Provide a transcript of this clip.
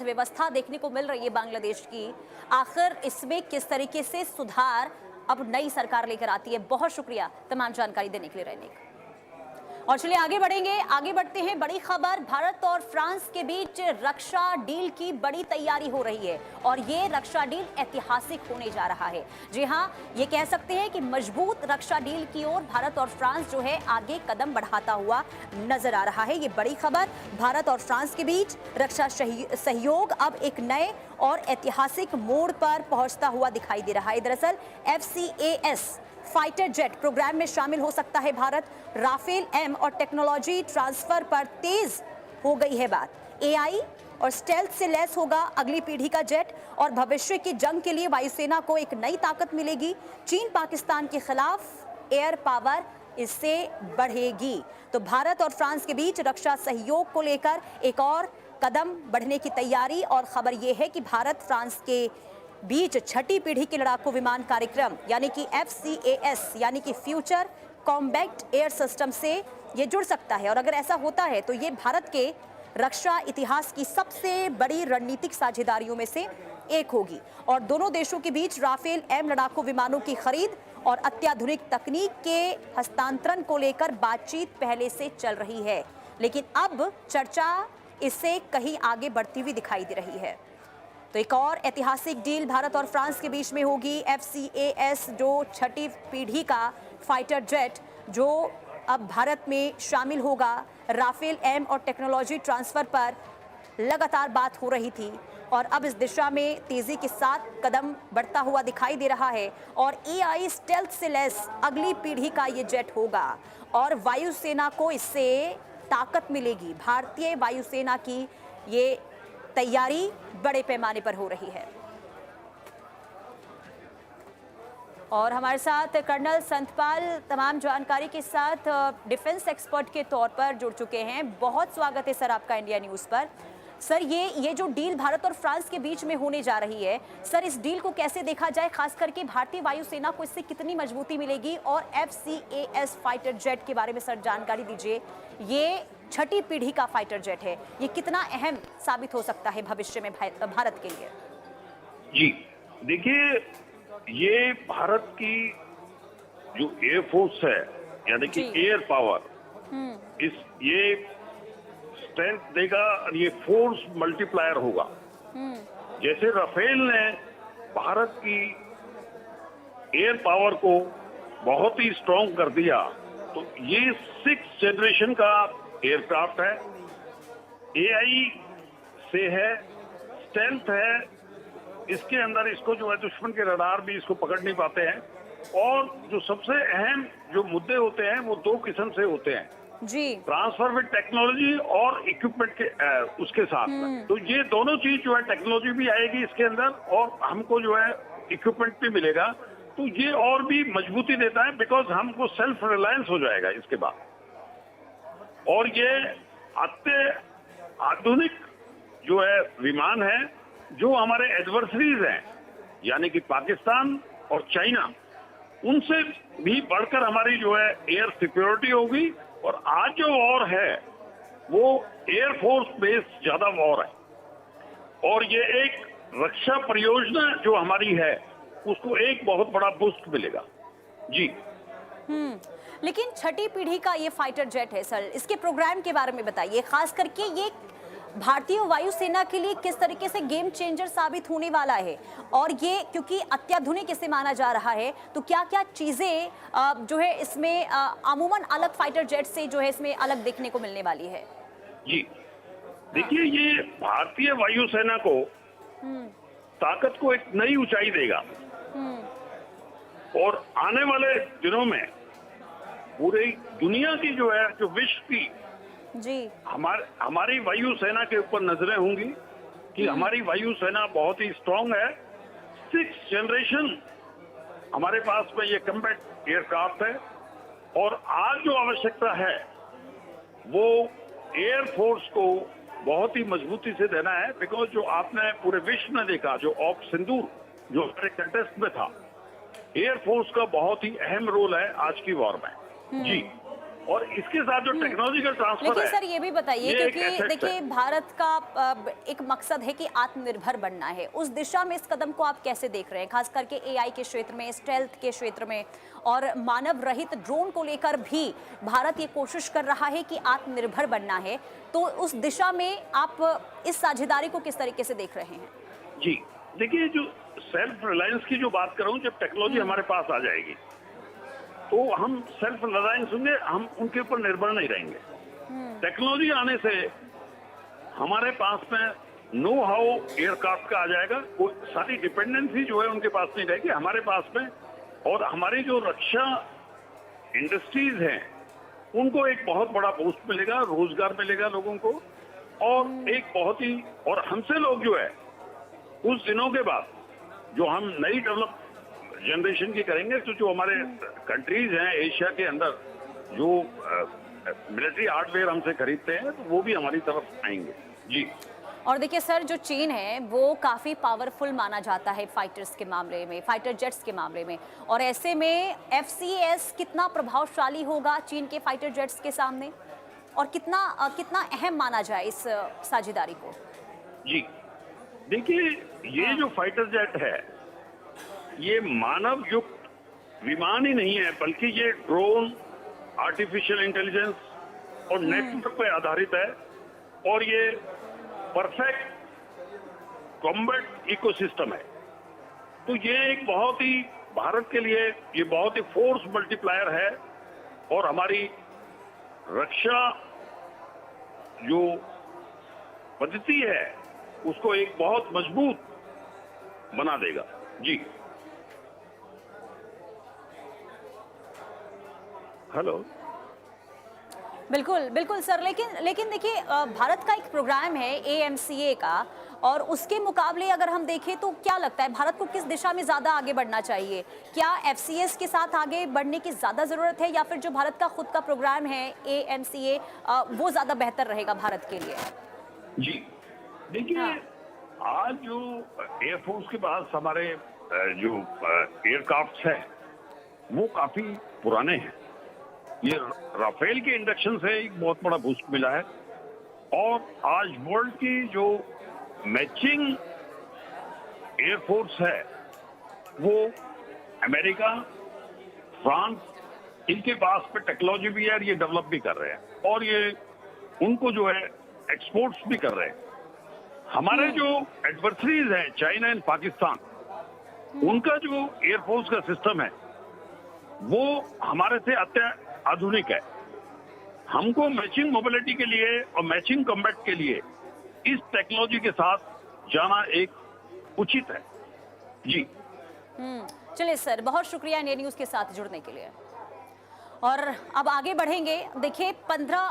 अर्थव्यवस्था देखने को मिल रही है बांग्लादेश की, आखिर इसमें किस तरीके से सुधार अब नई सरकार लेकर आती है। बहुत शुक्रिया तमाम जानकारी देने के लिए रहने। और चलिए आगे बढ़ेंगे, आगे बढ़ते हैं। बड़ी खबर, भारत और फ्रांस के बीच रक्षा डील की बड़ी तैयारी हो रही है और ये रक्षा डील ऐतिहासिक होने जा रहा है। जी हां, ये कह सकते हैं कि मजबूत रक्षा डील की ओर भारत और फ्रांस जो है आगे कदम बढ़ाता हुआ नजर आ रहा है। ये बड़ी खबर, भारत और फ्रांस के बीच रक्षा सहयोग अब एक नए और ऐतिहासिक मोड़ पर पहुंचता हुआ दिखाई दे रहा है। दरअसल FCAS फाइटर जेट प्रोग्राम में शामिल हो सकता है भारत। राफेल M और टेक्नोलॉजी ट्रांसफर पर तेज हो गई है बात। AI और स्टेल्थ से लैस होगा अगली पीढ़ी का जेट और भविष्य की जंग के लिए वायुसेना को एक नई ताकत मिलेगी। चीन पाकिस्तान के खिलाफ एयर पावर इससे बढ़ेगी। तो भारत और फ्रांस के बीच रक्षा सहयोग को लेकर एक और कदम बढ़ने की तैयारी। और खबर यह है कि भारत फ्रांस के बीच छठी पीढ़ी के लड़ाकू विमान कार्यक्रम यानी कि FCAS यानी कि फ्यूचर कॉम्बैट एयर सिस्टम से ये जुड़ सकता है। और अगर ऐसा होता है तो ये भारत के रक्षा इतिहास की सबसे बड़ी रणनीतिक साझेदारियों में से एक होगी। और दोनों देशों के बीच राफेल M लड़ाकू विमानों की खरीद और अत्याधुनिक तकनीक के हस्तांतरण को लेकर बातचीत पहले से चल रही है, लेकिन अब चर्चा इससे कहीं आगे बढ़ती हुई दिखाई दे रही है। तो एक और ऐतिहासिक डील भारत और फ्रांस के बीच में होगी। FCAS जो छठी पीढ़ी का फाइटर जेट जो अब भारत में शामिल होगा। राफेल M और टेक्नोलॉजी ट्रांसफर पर लगातार बात हो रही थी और अब इस दिशा में तेजी के साथ कदम बढ़ता हुआ दिखाई दे रहा है। और AI स्टेल्थ से लैस अगली पीढ़ी का ये जेट होगा और वायुसेना को इससे ताकत मिलेगी। भारतीय वायुसेना की ये तैयारी बड़े पैमाने पर हो रही है। और हमारे साथ कर्नल संतपाल तमाम जानकारी के साथ डिफेंस एक्सपर्ट के तौर पर जुड़ चुके हैं। बहुत स्वागत है सर आपका इंडिया न्यूज पर। सर ये जो डील भारत और फ्रांस के बीच में होने जा रही है, सर इस डील को कैसे देखा जाए, खास करके भारतीय वायुसेना को इससे कितनी मजबूती मिलेगी? और FCAS फाइटर जेट के बारे में सर जानकारी दीजिए। ये छठी पीढ़ी का फाइटर जेट है, ये कितना अहम साबित हो सकता है भविष्य में भारत के लिए? जी देखिए, ये भारत की जो एयरफोर्स है यानी कि एयर पावर, ये स्ट्रेंथ देगा और ये फोर्स मल्टीप्लायर होगा। जैसे राफेल ने भारत की एयर पावर को बहुत ही स्ट्रॉन्ग कर दिया, तो ये 6th जनरेशन का एयरक्राफ्ट है। AI से है, स्टेल्थ है, इसके अंदर इसको जो है दुश्मन के रडार भी इसको पकड़ नहीं पाते हैं। और जो सबसे अहम जो मुद्दे होते हैं वो दो किस्म से होते हैं जी, ट्रांसफर विद टेक्नोलॉजी और इक्विपमेंट के उसके साथ में। तो ये दोनों चीज जो है, टेक्नोलॉजी भी आएगी इसके अंदर और हमको जो है इक्विपमेंट भी मिलेगा, तो ये और भी मजबूती देता है बिकॉज हमको सेल्फ रिलायंस हो जाएगा इसके बाद। और ये आधुनिक जो है विमान है जो हमारे एडवर्सरीज हैं यानी कि पाकिस्तान और चाइना, उनसे भी बढ़कर हमारी जो है एयर सिक्योरिटी होगी। और आज जो वॉर है वो एयरफोर्स बेस्ड ज्यादा वॉर है और ये एक रक्षा परियोजना जो हमारी है उसको एक बहुत बड़ा बूस्ट मिलेगा। जी लेकिन छठी पीढ़ी का ये फाइटर जेट है सर, इसके प्रोग्राम के बारे में बताइए। खास करके ये भारतीय वायुसेना के लिए किस तरीके से गेम चेंजर साबित होने वाला है, और ये क्योंकि अत्याधुनिक इसे माना जा रहा है, तो क्या क्या चीजें जो है इसमें अमूमन अलग फाइटर जेट से जो है इसमें अलग देखने को मिलने वाली है? जी देखिए, ये भारतीय वायुसेना को ताकत को एक नई ऊंचाई देगा और आने वाले दिनों में पूरी दुनिया की जो है जो विश्व की जी हमारी वायुसेना के ऊपर नजरें होंगी कि हमारी वायुसेना बहुत ही स्ट्रांग है। 6th जनरेशन हमारे पास में ये कम्बैट एयरक्राफ्ट है और आज जो आवश्यकता है वो एयरफोर्स को बहुत ही मजबूती से देना है। बिकॉज जो आपने पूरे विश्व में देखा, जो ऑपरेशन सिंदूर जो हमारे कंटेस्ट में था, एयरफोर्स का बहुत ही अहम रोल है आज की वॉर में। जी, और इसके साथ जो टेक्नोलॉजिकल ट्रांसफर लेकिन है, सर ये भी बताइए, ये एक क्योंकि asset देखिए है। भारत का एक मकसद है कि आत्मनिर्भर बनना है, उस दिशा में इस कदम को आप कैसे देख रहे हैं, खास करके एआई के क्षेत्र में, स्टेल्थ के क्षेत्र में और मानव रहित ड्रोन को लेकर भी भारत ये कोशिश कर रहा है कि आत्मनिर्भर बनना है, तो उस दिशा में आप इस साझेदारी को किस तरीके से देख रहे हैं? जी देखिए, जो सेल्फ रिलायंस की जो बात कर रहा हूँ, जब टेक्नोलॉजी हमारे पास आ जाएगी तो हम सेल्फ रिलायंस होंगे, हम उनके ऊपर निर्भर नहीं रहेंगे। टेक्नोलॉजी आने से हमारे पास में नो हाउ एयरक्राफ्ट का आ जाएगा, वो सारी डिपेंडेंसी जो है उनके पास नहीं रहेगी, हमारे पास में। और हमारी जो रक्षा इंडस्ट्रीज हैं उनको एक बहुत बड़ा बूस्ट मिलेगा, रोजगार मिलेगा लोगों को, और एक बहुत ही, और हमसे लोग जो है उस दिनों के बाद जो हम नई डेवलप जनरेशन की करेंगे, तो जो हमारे कंट्रीज हैं एशिया के अंदर जो मिलिट्री हार्डवेयर हमसे खरीदते हैं, तो वो भी हमारी तरफ आएंगे। जी। और देखिए सर, जो चीन है वो काफ़ी पावरफुल माना जाता है फाइटर्स के मामले में, फाइटर जेट्स के मामले में, और ऐसे में FCAS कितना प्रभावशाली होगा चीन के फाइटर जेट्स के सामने, और कितना अहम माना जाए इस साझेदारी को? जी देखिए, ये जो फाइटर जेट है ये मानव युक्त विमान ही नहीं है, बल्कि ये ड्रोन, आर्टिफिशियल इंटेलिजेंस और नेटवर्क पे आधारित है, और ये परफेक्ट कॉम्बैट इकोसिस्टम है। तो ये एक बहुत ही, भारत के लिए ये बहुत ही फोर्स मल्टीप्लायर है, और हमारी रक्षा जो पद्धति है उसको एक बहुत मजबूत बना देगा। जी। हेलो। बिल्कुल बिल्कुल सर, लेकिन देखिए भारत का एक प्रोग्राम है AMCA का, और उसके मुकाबले अगर हम देखें तो क्या लगता है भारत को किस दिशा में ज़्यादा आगे बढ़ना चाहिए? क्या FCAS के साथ आगे बढ़ने की ज़्यादा ज़रूरत है, या फिर जो भारत का खुद का प्रोग्राम है AMCA वो ज़्यादा बेहतर रहेगा भारत के लिए? जी देखिए, आज जो एयरफोर्स के पास हमारे जो एयरक्राफ्ट हैं वो काफी पुराने हैं। ये राफेल के इंडक्शन से एक बहुत बड़ा बूस्ट मिला है, और आज वर्ल्ड की जो मैचिंग एयरफोर्स है वो अमेरिका, फ्रांस, इनके पास पे टेक्नोलॉजी भी है, ये डेवलप भी कर रहे हैं, और ये उनको जो है एक्सपोर्ट्स भी कर रहे हैं। हमारे जो एडवर्सरीज हैं चाइना एंड पाकिस्तान, उनका जो एयरफोर्स का सिस्टम है वो हमारे से आधुनिक है। हमको मैचिंग मोबिलिटी के लिए और मैचिंग कॉम्बैट के लिए इस टेक्नोलॉजी के साथ जाना एक उचित है। जी। चलिए सर, बहुत शुक्रिया इंडिया न्यूज़ के साथ जुड़ने के लिए। और अब आगे बढ़ेंगे। देखिए 15